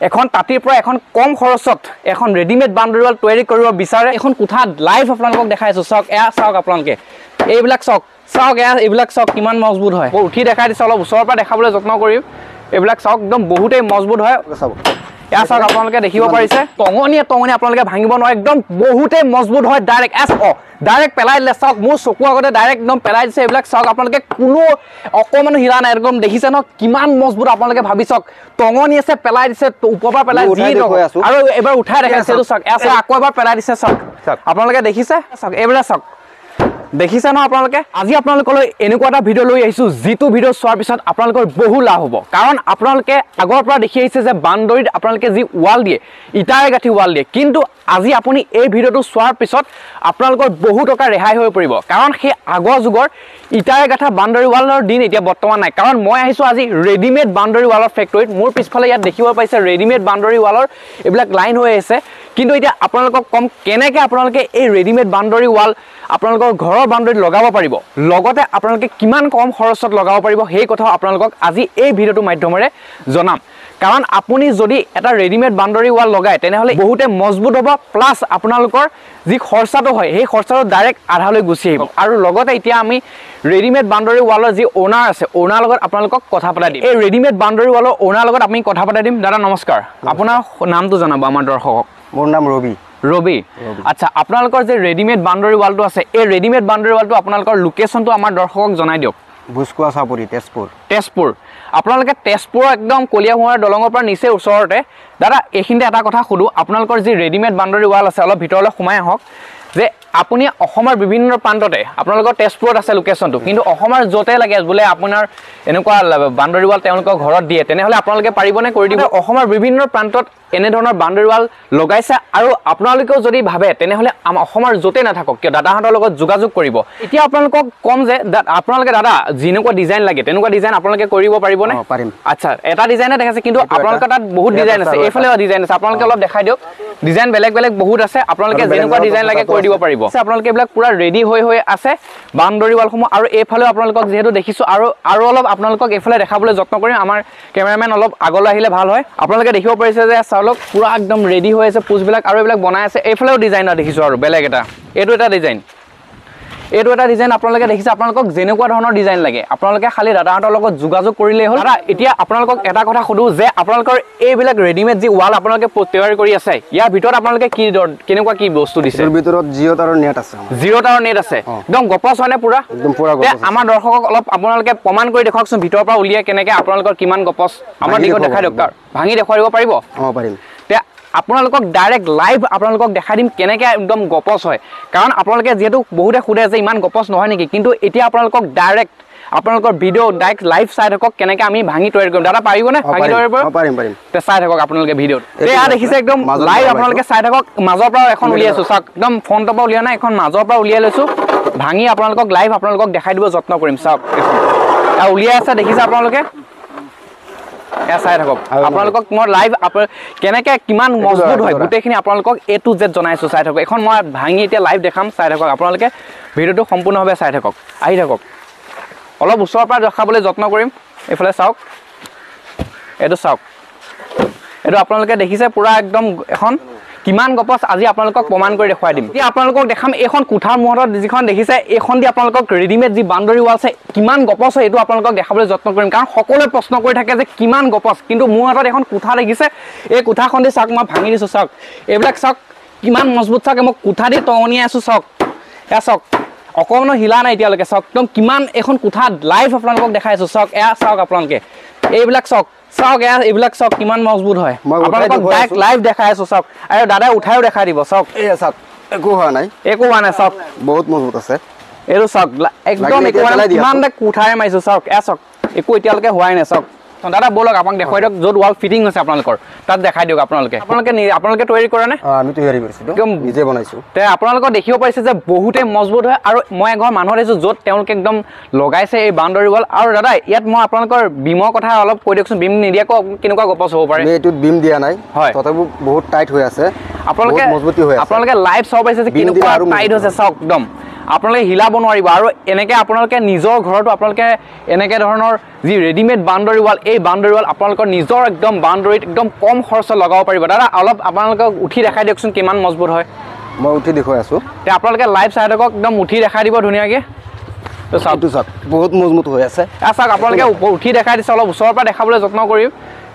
এখন তাঁতিৰ পৰা এখন কম খৰচত এখন ৰেডিমেড বাউণ্ডাৰী ৱাল তৈয়াৰী কৰিব বিচাৰে এখন কোঠাত লাইভ আপোনালোকক দেখাই আছো চাওক এয়া চাওক আপোনালোকে এইবিলাক চাওক চাওক এয়া এইবিলাক চাওক কিমান মজবুত হয় উঠি দেখাই দিছে অলপ ওচৰৰ পৰা দেখাবলৈ যত্ন কৰিম এইবিলাক চাওক একদম বহুতেই মজবুত হয় চাওক এয়া চাওক আপোনালোকে দেখিব পাৰিছে টঙনিয়ে আপোনালোকে ভাঙিব নোৱাৰে একদম বহুতেই মজবুত হয় ডাইৰেক্ট পেলাই দিলে চাওক মোৰ চকু আগতে ডাইৰেক্ট একদম পেলাই দিছে এইবিলাক চাওক আপোনালোকে কোনো অকমানো হিলা নাই একদম দেখিছে ন কিমান মজবুত আপোনালোকে ভাবি চাওক টঙনি আছে পেলাই দিছে ওপৰৰ পৰা পেলাই দি আৰু এবাৰ উঠাই দেখাইছে এইটো চাওক এয়া চাওক আকৌ এবাৰ পেলাই দিছে চাওক আপোনালোকে দেখিছে চাওক এইবিলাক চাওক দেখিছে ন আপোনালোকে আজি আপোনালোকলৈ এনেকুৱা এটা ভিডিঅ' লৈ আহিছোঁ যিটো ভিডিঅ' চোৱাৰ পিছত আপোনালোকৰ বহু লাভ হ'ব কাৰণ আপোনালোকে আগৰ পৰা দেখি আহিছে যে বাউণ্ডাৰীত আপোনালোকে যি ৱাল দিয়ে ইটাৰে গাঁঠি ৱাল দিয়ে কিন্তু আজি আপুনি এই ভিডিঅ'টো চোৱাৰ পিছত আপোনালোকৰ বহু টকা ৰেহাই হৈ পৰিব কাৰণ সেই আগৰ যুগৰ ইটাৰে গাঁঠা বাউণ্ডাৰী ৱালৰ দিন এতিয়া বৰ্তমান নাই কাৰণ মই আহিছোঁ আজি ৰেডিমেড বাউণ্ডাৰী ৱালৰ ফেক্টৰীত মোৰ পিছফালে ইয়াত দেখিব পাইছে ৰেডিমেড বাউণ্ডাৰী ৱালৰ এইবিলাক লাইন হৈ আছে কিন্তু এতিয়া আপোনালোকক কম কেনেকৈ আপোনালোকে এই ৰেডিমেড বাউণ্ডাৰী ৱাল আপোনালোকৰ ঘৰৰ বাউণ্ডাৰীত লগাব পাৰিব লগতে আপোনালোকে কিমান কম খৰচত লগাব পাৰিব সেই কথাও আপোনালোকক আজি এই ভিডিঅ'টোৰ মাধ্যমেৰে জনাম কাৰণ আপুনি যদি এটা ৰেডিমেড বাউণ্ডাৰী ৱাল লগায় তেনেহ'লে বহুতে মজবুত হ'ব প্লাছ আপোনালোকৰ যি খৰচাটো হয় সেই খৰচাটো ডাইৰেক্ট আধালৈ গুচি আহিব আৰু লগতে এতিয়া আমি ৰেডিমেড বাউণ্ডাৰী ৱালৰ যি অ'নাৰ আছে অ'নাৰ লগত আপোনালোকক কথা পাতাই দিম এই ৰেডিমেড বাউণ্ডাৰী ৱালৰ অ'নাৰ লগত আমি কথা পাতাই দিম দাদা নমস্কাৰ আপোনাৰ নামটো জনাব আমাৰ দৰ্শকক মোৰ নাম ৰবি আচ্ছা আপোনালোকৰ যে ৰেডিমেড বাউণ্ডাৰী ৱালটো আছে এই ৰেডিমেড বাউণ্ডাৰী ৱালটো আপোনালোকৰ লোকেশ্যনটো আমাৰ দৰ্শকক জনাই দিয়ক বুজকোৱা চাপৰি তেজপুৰ আপোনালোকে তেজপুৰৰ একদম কলিয়াভোমোৰা দলঙৰ পৰা নিচে ওচৰতে দাদা এইখিনিতে এটা কথা সুধো আপোনালোকৰ যি ৰেডিমেড বাউণ্ডাৰী ৱাল আছে অলপ ভিতৰলৈ সোমাই আহক যে আপুনি অসমৰ বিভিন্ন প্ৰান্ততে আপোনালোকৰ তেজপুৰত আছে লোকেশ্যনটো কিন্তু অসমৰ য'তে লাগে বোলে আপোনাৰ এনেকুৱা বাউণ্ডাৰী ৱাল তেওঁলোকৰ ঘৰত দিয়ে তেনেহ'লে আপোনালোকে পাৰিবনে কৰি দিব অসমৰ বিভিন্ন প্ৰান্তত এনেধৰণৰ বাউণ্ডাৰী ৱাল লগাইছে আৰু আপোনালোকেও যদি ভাবে তেনেহ'লে অসমৰ য'তে নাথাকক কিয় দাদাহঁতৰ লগত যোগাযোগ কৰিব এতিয়া আপোনালোকক কম যে আপোনালোকে দাদা যেনেকুৱা ডিজাইন লাগে তেনেকুৱা ডিজাইন আপোনালোকে কৰিব পাৰিবনে পাৰিম আচ্ছা এটা ডিজাইনে দেখাইছে কিন্তু আপোনালোকৰ তাত বহুত ডিজাইন আছে এইফালেও ডিজাইন আছে আপোনালোকে অলপ দেখাই দিয়ক ডিজাইন বেলেগ বহুত আছে আপোনালোকে যেনেকুৱা ডিজাইন লাগে কৰি দিব পাৰিব আপোনালোকে এইবিলাক পুৰা ৰেডি হৈ আছে বাউণ্ডাৰী ৱালসমূহ আৰু এইফালেও আপোনালোকক যিহেতু দেখিছোঁ আৰু অলপ আপোনালোকক এইফালে দেখাবলৈ যত্ন কৰিম আমাৰ কেমেৰামেন অলপ আগলৈ আহিলে ভাল হয় আপোনালোকে দেখিব পাৰিছে যে চাওক পুৰা একদম ৰেডি হৈ আছে পোষ্টবিলাক আৰু এইবিলাক বনাই আছে এইফালেও ডিজাইনৰ দেখিছোঁ আৰু বেলেগ এইটো এটা ডিজাইন আপোনালোকে দেখিছে আপোনালোকক যেনেকুৱা ধৰণৰ ডিজাইন লাগে আপোনালোকে খালি দাদাহঁতৰ লগত যোগাযোগ কৰিলেই হ'ল দাদা এতিয়া আপোনালোকক এটা কথা সুধো যে আপোনালোকৰ এইবিলাক ৰেডিমেড যি ৱাল আপোনালোকে তৈয়াৰ কৰি আছে ইয়াৰ ভিতৰত আপোনালোকে কেনেকুৱা কি বস্তু দিছে ভিতৰত জিঅ' তাৰৰ নেট আছে একদম গপচ হয়নে পুৰা আমাৰ দৰ্শকক অলপ আপোনালোকে প্ৰমাণ কৰি দেখুৱাওকচোন ভিতৰৰ পৰা উলিয়াই কেনেকৈ আপোনালোকৰ কিমান গপচ আমাৰ দিশত দেখাই দিয়ক ভাঙি দেখুৱাই দিব পাৰিব পাৰিম আপোনালোকক ডাইৰেক্ট লাইভ আপোনালোকক দেখাই দিম কেনেকৈ একদম গপচ হয় কাৰণ আপোনালোকে যিহেতু বহুতে সোধে যে ইমান গপচ নহয় নেকি কিন্তু এতিয়া আপোনালোকক ডাইৰেক্ট আপোনালোকৰ ভিডিঅ' ডাইৰেক্ট লাইভ চাই থাকক কেনেকৈ আমি ভাঙি তৈয়াৰ কৰিম দাদা পাৰিবনে ভাঙি তৈয়াৰ পাৰিম চাই থাকক আপোনালোকে ভিডিঅ'ত এয়া দেখিছে একদম লাইভ আপোনালোকে চাই থাকক মাজৰ পৰা এখন উলিয়াইছোঁ চাওক একদম ফ্ৰণ্টৰ পৰা উলিওৱা নাই এখন মাজৰ পৰা উলিয়াই লৈছোঁ ভাঙি আপোনালোকক লাইভ আপোনালোকক দেখাই দিব যত্ন কৰিম চাওক এখন উলিয়াই আছে দেখিছে আপোনালোকে চাই থাকক আপোনালোকক মই লাইভ কেনেকৈ কিমান মজবুত হয় গোটেইখিনি আপোনালোকক A to Z জনাইছোঁ চাই থাকক এখন মই ভাঙি এতিয়া লাইভ দেখাম চাই থাকক আপোনালোকে ভিডিঅ'টো সম্পূৰ্ণভাৱে চাই থাকক আহি থাকক অলপ ওচৰৰ পৰা দেখাবলৈ যত্ন কৰিম এইফালে চাওক এইটো চাওক এইটো আপোনালোকে দেখিছে পুৰা একদম এখন কিমান গপচ আজি আপোনালোকক প্ৰমাণ কৰি দেখুৱাই দিম এতিয়া আপোনালোকক দেখাম এইখন কোঠাৰ মুহূৰ্তত যিখন দেখিছে এইখন দি আপোনালোকক ৰেডিমেড যি বাউণ্ডাৰী ৱাল আছে কিমান গপচ হয় এইটো আপোনালোকক দেখাবলৈ যত্ন কৰিম কাৰণ সকলোৱে প্ৰশ্ন কৰি থাকে যে কিমান গপচ কিন্তু মোৰ হাতত এখন কোঠা দেখিছে এই কোঠাখন দি চাওক মই ভাঙি দিছোঁ চাওক এইবিলাক চাওক কিমান মজবুত চাওক মই কোঠা দি টঙনিয়াই আছোঁ চাওক এয়া চাওক অকণমানো হিলা নাই এতিয়ালৈকে চাওক একদম কিমান এখন কোঠাত লাইভ আপোনালোকক দেখাই আছোঁ চাওক এয়া চাওক আপোনালোকে এইবিলাক চাওক এইবিলাক চাওক কিমান মজবুত হয় আপোনালোকক ডাইৰেক্ট লাইভ দেখাই আছোঁ চাওক আৰু দাদাই উঠাইও দেখাই দিব চাওক এয়া চাওক একো হোৱা নাই চাওক বহুত মজবুত আছে এইটো চাওক একদম একো হোৱা নাই কিমান কোঠাৰে মাৰিছোঁ চাওক এয়া চাওক একো এতিয়ালৈকে হোৱাই নাই চাওক দাদা বলক আপোনাক দেখুৱাই দিয়ক য'ত ৱাল ফিটিং হৈছে আপোনালোকৰ তাত দেখাই দিয়ক আপোনালোকে তৈয়াৰী কৰে নে আমি তৈয়াৰী কৰিছিলোঁ নিজে বনাইছোঁ আপোনালোকক দেখিব পাৰিছে যে বহুতেই মজবুত হয় আৰু মই এঘৰ মানুহ দেখিছোঁ য'ত তেওঁলোকে একদম লগাইছে এই বাউণ্ডাৰী ৱাল আৰু দাদা ইয়াত মই আপোনালোকৰ বিমৰ কথা অলপ কৈ দিয়কচোন বিম নিদিয়াকৈ কেনেকুৱা গপচ হ'ব পাৰে এইটোত বিম দিয়া নাই হয় তথাপিও বহুত টাইট হৈ আছে আপোনালোকে লাইভ চাব পাৰিছে যে কেনেকুৱা টাইট হৈছে চাওক একদম আপোনালোকে হিলাব নোৱাৰিব আৰু এনেকৈ আপোনালোকে নিজৰ ঘৰতো আপোনালোকে এনেকৈ ধৰণৰ যি ৰেডিমেড বাউণ্ডাৰী ৱাল এই বাউণ্ডাৰী ৱাল আপোনালোকৰ নিজৰ একদম বাউণ্ডাৰীত একদম কম খৰচত লগাব পাৰিব দাদা অলপ আপোনালোকক উঠি দেখাই দিয়কচোন কিমান মজবুত হয় মই উঠি দেখুৱাই আছোঁ এতিয়া আপোনালোকে লাইভ চাই থাকক একদম উঠি দেখাই দিব ধুনীয়াকৈ তো চাওক বহুত মজবুত হৈ আছে চাওক আপোনালোকে উঠি দেখাই দিছে অলপ ওচৰৰ পৰা দেখাবলৈ যত্ন কৰিম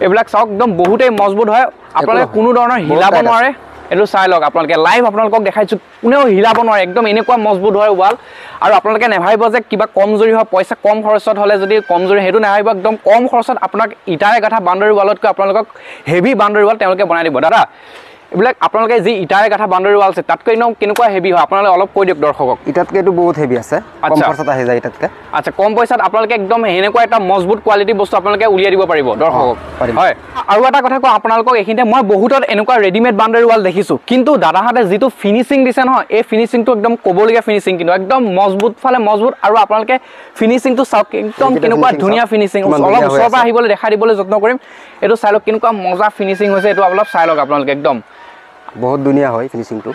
এইবিলাক চাওক একদম বহুতেই মজবুত হয় আপোনালোকে কোনো ধৰণৰ হিলাব নোৱাৰে এইটো চাই লওক আপোনালোকে লাইভ আপোনালোকক দেখাইছোঁ কোনেও হিলাব নোৱাৰে একদম এনেকুৱা মজবুত হয় ৱাল আৰু আপোনালোকে নাভাবিব যে কিবা কমজুৰি হয় পইচা কম খৰচত হ'লে যদি কমজুৰি সেইটো নাভাবিব একদম কম খৰচত আপোনাক ইটাৰে গাঠা বাউণ্ডাৰী ৱালতকৈ আপোনালোকক হেভি বাউণ্ডাৰী ৱাল তেওঁলোকে বনাই দিব দাদা এইবিলাক আপোনালোকে যি ইটাৰে গাঠা বাউণ্ডাৰী ৱাল আছে তাতকৈ একদম কেনেকুৱা হেভি হয় আপোনালোকে অলপ কৈ দিয়ক দৰ্শকক ইটাতকৈ এইটো বহুত হেভি আছে কম খৰচত আহি যায় ইটাতকৈ আচ্ছা কম পইচাত আপোনালোকে একদম এনেকুৱা এটা মজবুত কোৱালিটি বস্তু আপোনালোকে উলিয়াই দিব পাৰিব দৰ্শকক হয় আৰু এটা কথা কওঁ আপোনালোকক এইখিনিতে মই বহুতত এনেকুৱা ৰেডিমেড বাউণ্ডাৰী ৱাল দেখিছোঁ কিন্তু দাদাহঁতে যিটো ফিনিচিং দিছে নহয় এই ফিনিচিংটো একদম ক'বলগীয়া ফিনিচিং কিন্তু একদম মজবুত ফালে মজবুত আৰু আপোনালোকে ফিনিচিংটো চাওক একদম কেনেকুৱা ধুনীয়া ফিনিচিং অলপ ওচৰৰ পৰা আহিবলৈ দেখাই দিবলৈ যত্ন কৰিম এইটো চাই লওক কেনেকুৱা মজা ফিনিচিং হৈছে এইটো অলপ চাই লওক আপোনালোকে একদম বহুত ধুনীয়া হয় ফিনিচিংটো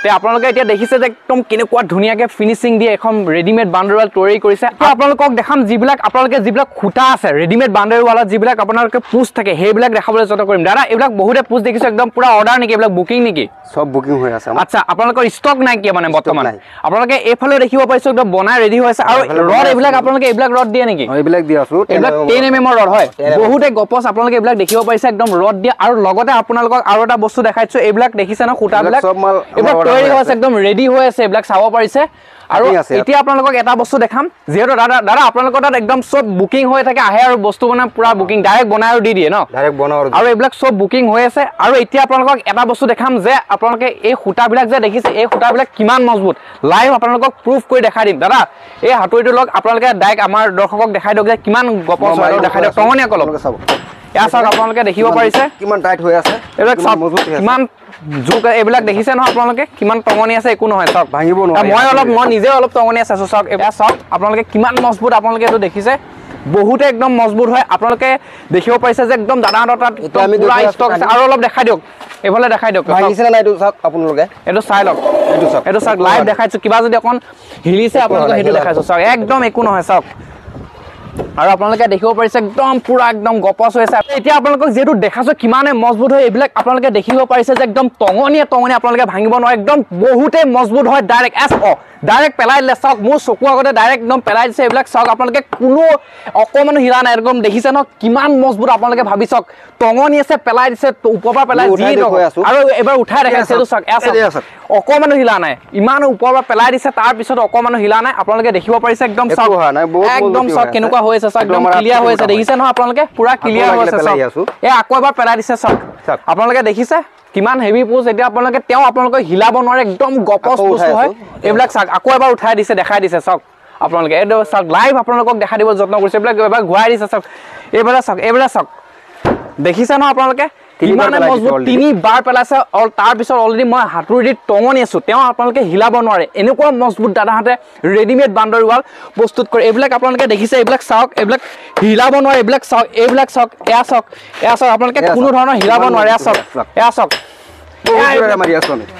তে আপোনালোকে এতিয়া দেখিছে যে একদম কেনেকুৱা ধুনীয়াকৈ ফিনিচিং দিয়ে এখন ৰেডিমেড বাউণ্ডাৰী ৱাল তৈয়াৰী কৰিছে আপোনালোকক দেখাম যিবিলাক খুঁটা আছে ৰেডিমেড বাউণ্ডাৰী ৱালত যিবিলাক আপোনালোকে পোষ্ট থাকে সেইবিলাক দেখাবলৈ যত্ন কৰিম দাদা এইবিলাক বহুতে পোষ্ট দেখিছোঁ একদম পুৰা অৰ্ডাৰ নেকি এইবিলাক বুকিং নেকি সব বুকিং হৈ আছে আচ্ছা আপোনালোকৰ ষ্টক নাই কি মানে বৰ্তমান আপোনালোকে এইফালে দেখিব পাৰিছোঁ একদম বনাই ৰেডি হৈ আছে আৰু ৰড এইবিলাক আপোনালোকে এইবিলাক ৰড দিয়ে নেকি এইবিলাক দি আছোঁ এইবিলাক 10 mm ৰড হয় বহুতে গপচ আপোনালোকে এইবিলাক দেখিব পাৰিছে একদম ৰড দিয়ে আৰু লগতে আপোনালোকক আৰু এটা বস্তু দেখাইছোঁ এইবিলাক দেখিছে ন খুঁটাবিলাক এইবিলাক তৈয়াৰী হৈ আছে একদম ৰেডি হৈ আছে এইবিলাক চাব পাৰিছে আৰু এতিয়া আপোনালোকক এটা বস্তু দেখাম যিহেতু দাদা আপোনালোকৰ তাত একদম চব বুকিং হৈ থাকে আহে আৰু বস্তু মানে পুৰা বুকিং ডাইৰেক্ট বনাই আৰু দি দিয়ে ন ডাইৰেক্ট বনাও আৰু এইবিলাক চব বুকিং হৈ আছে আৰু এতিয়া আপোনালোকক এটা বস্তু দেখাম যে আপোনালোকে এই খুঁটাবিলাক যে দেখিছে এই খুঁটাবিলাক কিমান মজবুত লাইভ আপোনালোকক প্ৰুফ কৰি দেখাই দিম দাদা এই হাতুৰিটো লওক আপোনালোকে ডাইৰেক্ট আমাৰ দৰ্শকক দেখাই দিয়ক যে কিমান গপচ হয় দেখাই দিয়ক টঙনীয়াকৈ অলপ চাব এয়া চাওক আপোনালোকে দেখিব পাৰিছে কিমান টাইট হৈ আছে এইবিলাক মজবুত কিমান জোক এইবিলাক দেখিছে নহয় আপোনালোকে কিমান টঙনি আছে একো নহয় চাওক ভাঙিব নোৱাৰে মই নিজে অলপ টঙনি আছে চাওক এবাৰ চাওক আপোনালোকে কিমান মজবুত আপোনালোকে এইটো দেখিছে বহুতে একদম মজবুত হয় আপোনালোকে দেখিব পাৰিছে যে একদম দাদাহঁতৰ তাত পুৰা ষ্টক আছে আৰু অলপ দেখাই দিয়ক এইফালে দেখাই দিয়ক ভাঙিছে নাই এইটো চাওক আপোনালোকে এইটো চাই লওক এইটো চাওক লাইভ দেখাইছোঁ কিবা যদি অকণ হিলিছে আপোনালোকে সেইটো দেখাইছোঁ চাওক একদম একো নহয় চাওক আৰু আপোনালোকে দেখিব পাৰিছে একদম পুৰা একদম গপচ হৈ আছে এতিয়া আপোনালোকক যিহেতু দেখাইছোঁ কিমানে মজবুত হয় এইবিলাক আপোনালোকে দেখিব পাৰিছে যে একদম টঙনিয়ে আপোনালোকে ভাঙিব নোৱাৰে একদম বহুতেই মজবুত হয় ডাইৰেক্ট পেলাই দিলে চাওক মোৰ চকুৰ আগতে ডাইৰেক্ট একদম পেলাই দিছে এইবিলাক চাওক আপোনালোকে কোনো অকণমানো হিলা নাই একদম দেখিছে ন কিমান মজবুত আপোনালোকে ভাবি চাওক টঙনি আছে পেলাই দিছে ওপৰৰ পৰা পেলাই দি আৰু এবাৰ উঠাই দেখাইছে এইটো চাওক অকণমানো হিলা নাই ইমান ওপৰৰ পৰা পেলাই দিছে তাৰপিছত অকণমানো হিলা নাই আপোনালোকে দেখিব পাৰিছে একদম চাওক একদম চাওক কেনেকুৱা হৈ আছে চাওক একদম ক্লিয়াৰ হৈ আছে দেখিছে নহয় আপোনালোকে পুৰা ক্লিয়াৰ হৈ আছে চাওক এই আকৌ এবাৰ পেলাই দিছে চাওক আপোনালোকে দেখিছে কিমান হেভি পোষ্ট এতিয়া আপোনালোকে আপোনালোকে হিলাব নোৱাৰে একদম গপচ পোষ্ট হয় এইবিলাক চাওক আকৌ এবাৰ উঠাই দিছে দেখাই দিছে চাওক আপোনালোকে এইটো চাওক লাইভ আপোনালোকক দেখাই দিব যত্ন কৰিছে এইবিলাক এবাৰ ঘূৰাই দিছে চাওক এইবিলাক চাওক দেখিছে নহয় আপোনালোকে কিমানে মজবুত 3 বাৰ পেলাইছে তাৰপিছত অলৰেডি মই হাতুৰি দি টঙনি আছোঁ আপোনালোকে হিলাব নোৱাৰে এনেকুৱা মজবুত দাদাহঁতে ৰেডিমেড বাউণ্ডাৰী ৱাল প্ৰস্তুত কৰে এইবিলাক আপোনালোকে দেখিছে এইবিলাক চাওক এইবিলাক হিলাব নোৱাৰে এইবিলাক চাওক এয়া চাওক আপোনালোকে কোনো ধৰণৰ হিলাব নোৱাৰে এয়া চাওক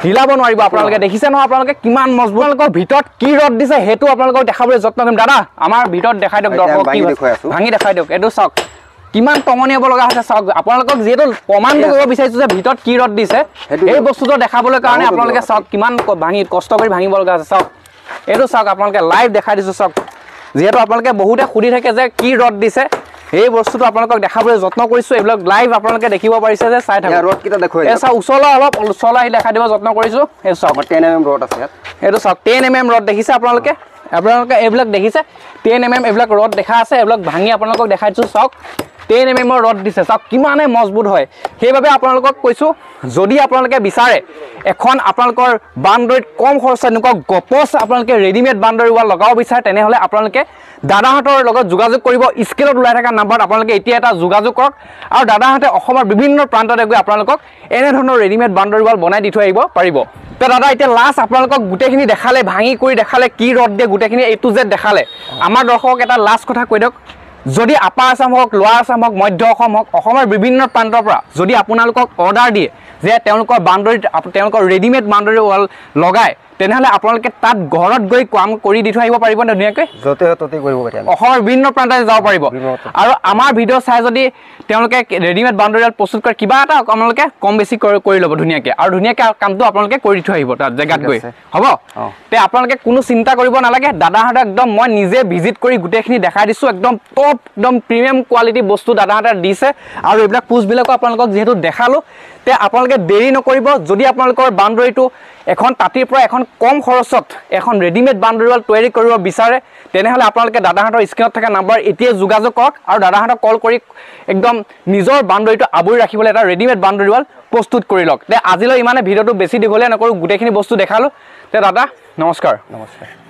হিলাব নোৱাৰিব আপোনালোকে দেখিছে নহয় আপোনালোকে কিমান মজবুত আপোনালোকৰ ভিতৰত কি ৰড দিছে সেইটো আপোনালোকক দেখাবলৈ যত্ন কৰিম দাদা আমাৰ ভিতৰত দেখাই দিয়ক দৰ্শক ভাঙি দেখাই দিয়ক এইটো চাওক কিমান টঙনি হ'ব লগা হৈছে চাওক আপোনালোকক যিহেতু প্ৰমাণ কৰিব বিচাৰিছোঁ যে ভিতৰত কি ৰড দিছে এই বস্তুটো দেখাবলৈ কাৰণে আপোনালোকে চাওক কিমান কষ্ট কৰি ভাঙিব লগা আছে চাওক এইটো চাওক আপোনালোকে লাইভ দেখাই দিছোঁ চাওক যিহেতু আপোনালোকে বহুতে সুধি থাকে যে কি ৰড দিছে এই বস্তুটো আপোনালোকক দেখাবলৈ যত্ন কৰিছোঁ এইবিলাক লাইভ আপোনালোকে দেখিব পাৰিছে যে চাই থাকক ৰডকেইটা দেখুৱাই এই চাওক অলপ ওচৰলৈ আহি দেখাই দিব যত্ন কৰিছোঁ এই চাওক 10 mm ৰড আছে এইটো চাওক 10 mm ৰড দেখিছে আপোনালোকে এইবিলাক দেখিছে 10 mm এইবিলাক ৰড দেখা আছে এইবিলাক ভাঙি আপোনালোকক দেখাইছোঁ চাওক 10 mm ৰড দিছে চাওক কিমানে মজবুত হয় সেইবাবে আপোনালোকক কৈছোঁ যদি আপোনালোকে বিচাৰে এখন আপোনালোকৰ বাউণ্ডাৰীত কম খৰচত এনেকুৱা গপচ আপোনালোকে ৰেডিমেড বাউণ্ডাৰী ৱাল লগাব বিচাৰে তেনেহ'লে আপোনালোকে দাদাহঁতৰ লগত যোগাযোগ কৰিব স্ক্ৰীনত ওলাই থকা নাম্বাৰত আপোনালোকে এতিয়া এটা যোগাযোগ কৰক আৰু দাদাহঁতে অসমৰ বিভিন্ন প্ৰান্ততে গৈ আপোনালোকক এনেধৰণৰ ৰেডিমেড বাউণ্ডাৰী ৱাল বনাই দি থৈ আহিব পাৰিব তো দাদা এতিয়া লাষ্ট আপোনালোকক গোটেইখিনি দেখালে ভাঙি কৰি দেখালে কি ৰড দিয়ে গোটেইখিনি A to Z দেখালে আমাৰ দৰ্শকক এটা লাষ্ট কথা কৈ দিয়ক যদি আপাৰ আসাম হওক লোৱাৰ আসাম হওক মধ্য অসম হওক অসমৰ বিভিন্ন প্ৰান্তৰ পৰা যদি আপোনালোকক অৰ্ডাৰ দিয়ে যে তেওঁলোকৰ বাউণ্ডাৰীত তেওঁলোকৰ ৰেডিমেড বাউণ্ডাৰী ৱাল লগায় তেনেহ'লে আপোনালোকে তাত ঘৰত গৈ কাম কৰি দি থৈ আহিব পাৰিব ধুনীয়াকৈ য'তে ত'তে কৰিব পাৰি আমি অসমৰ বিভিন্ন প্ৰান্তলৈ যাব পাৰিব আৰু আমাৰ ভিডিঅ' চাই যদি তেওঁলোকে ৰেডিমেড বাউণ্ডেৰীৱাল প্ৰস্তুত কৰে কিবা এটা আপোনালোকে কম বেছি কৰি ল'ব ধুনীয়াকৈ আৰু ধুনীয়াকৈ কামটো আপোনালোকে কৰি থৈ আহিব তাত জেগাত গৈ হ'ব তে আপোনালোকে কোনো চিন্তা কৰিব নালাগে দাদাহঁতে একদম মই নিজে ভিজিট কৰি গোটেইখিনি দেখাই দিছোঁ একদম টপ একদম প্ৰিমিয়াম কোৱালিটি বস্তু দাদাহঁতে দিছে আৰু এইবিলাক পোষ্টবিলাকো আপোনালোকক যিহেতু দেখালোঁ তে আপোনালোকে দেৰি নকৰিব যদি আপোনালোকৰ বাউণ্ডেৰীটো এখন তাঁতিৰ পৰা এখন কম খৰচত এখন ৰেডিমেড বাউণ্ডেৰীৱাল তৈয়াৰী কৰিব বিচাৰে তেনেহ'লে আপোনালোকে দাদাহঁতৰ স্ক্ৰীনত থকা নাম্বাৰ এতিয়াই যোগাযোগ কৰক আৰু দাদাহঁতক কল কৰি একদম নিজৰ বাউণ্ডেৰীটো আৱৰি ৰাখিবলৈ এটা ৰেডিমেড বাউণ্ডেৰীৱাল প্ৰস্তুত কৰি লওক তে আজিলৈ ইমানে ভিডিঅ'টো বেছি দীঘলীয়া নকৰোঁ গোটেইখিনি বস্তু দেখালোঁ তে দাদা নমস্কাৰ নমস্কাৰ